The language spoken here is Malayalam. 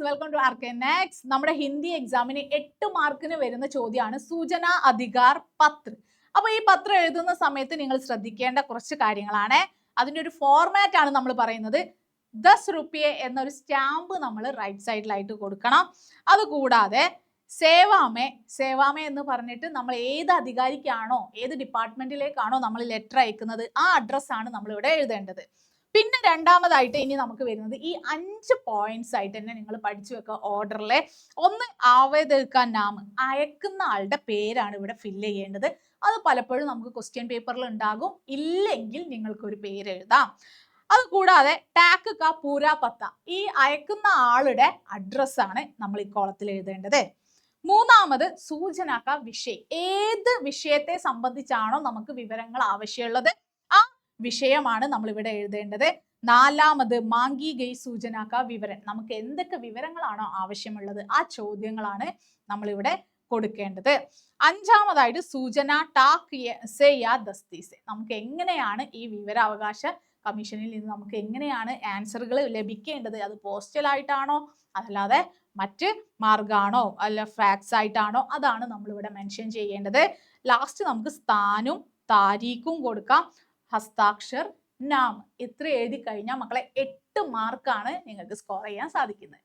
Welcome to ആർക്കെ. നെക്സ്റ്റ് നമ്മുടെ ഹിന്ദി എക്സാമിന് 8 മാർക്കിന് വരുന്ന ചോദ്യമാണ് സൂചന അധികാർ പത്ര. അപ്പൊ ഈ പത്രം എഴുതുന്ന സമയത്ത് നിങ്ങൾ ശ്രദ്ധിക്കേണ്ട കുറച്ച് കാര്യങ്ങളാണ്. അതിന്റെ ഒരു ഫോർമാറ്റ് ആണ് നമ്മൾ പറയുന്നത്. 10 റുപ്പിയെ എന്നൊരു സ്റ്റാമ്പ് നമ്മൾ റൈറ്റ് സൈഡിലായിട്ട് കൊടുക്കണം. അതുകൂടാതെ സേവാമേ സേവാമേ എന്ന് പറഞ്ഞിട്ട് നമ്മൾ ഏത് അധികാരിക്കാണോ ഏത് ഡിപ്പാർട്ട്മെന്റിലേക്കാണോ നമ്മൾ ലെറ്റർ അയക്കുന്നത് ആ അഡ്രസ്സാണ് നമ്മൾ ഇവിടെ എഴുതേണ്ടത്. പിന്നെ രണ്ടാമതായിട്ട് ഇനി നമുക്ക് വരുന്നത് ഈ 5 പോയിന്റ്സ് ആയിട്ട് തന്നെ നിങ്ങൾ പഠിച്ചു വെക്കുക ഓർഡറിലെ. ഒന്ന് ആവേദക നാം, അയക്കുന്ന ആളുടെ പേരാണ് ഇവിടെ ഫില്ല് ചെയ്യേണ്ടത്. അത് പലപ്പോഴും നമുക്ക് ക്വസ്റ്റ്യൻ പേപ്പറിൽ ഉണ്ടാകും, ഇല്ലെങ്കിൽ നിങ്ങൾക്ക് ഒരു പേര് എഴുതാം. അത് കൂടാതെ ടാക്ക് കാ പൂരാ പത്ത, ഈ അയക്കുന്ന ആളുടെ അഡ്രസ്സാണ് നമ്മൾ ഈ കോളത്തിൽ എഴുതേണ്ടത്. മൂന്നാമത് സൂചനാക്ക വിഷയം, ഏത് വിഷയത്തെ സംബന്ധിച്ചാണോ നമുക്ക് വിവരങ്ങൾ ആവശ്യമുള്ളത് ആ വിഷയമാണ് നമ്മൾ ഇവിടെ എഴുതേണ്ടത്. നാലാമത് മാങ്കി ഗൈ സൂചനാക്ക വിവരം, നമുക്ക് എന്തൊക്കെ വിവരങ്ങളാണോ ആവശ്യമുള്ളത് ആ ചോദ്യങ്ങളാണ് നമ്മൾ ഇവിടെ കൊടുക്കേണ്ടത്. അഞ്ചാമതായിട്ട് സൂചന ടാക്ക് സെ യാ ദസ്തി സെ, നമുക്ക് എങ്ങനെയാണ് ഈ വിവരാവകാശ കമ്മീഷനിൽ നിന്ന് നമുക്ക് എങ്ങനെയാണ് ആൻസറുകൾ ലഭിക്കേണ്ടത്, അത് പോസ്റ്റൽ ആയിട്ടാണോ അതല്ലാതെ മറ്റ് മാർഗാണോ അല്ല ഫാക്സ് ആയിട്ടാണോ, അതാണ് നമ്മൾ ഇവിടെ മെൻഷൻ ചെയ്യേണ്ടത്. ലാസ്റ്റ് നമുക്ക് സ്ഥാനവും താരീഖും കൊടുക്കാം. ഹസ്താക്ഷർ നാം ഇത്ര എഴുതി കഴിഞ്ഞാൽ മക്കളെ 8 മാർക്കാണ് നിങ്ങൾക്ക് സ്കോർ ചെയ്യാൻ സാധിക്കുന്നത്.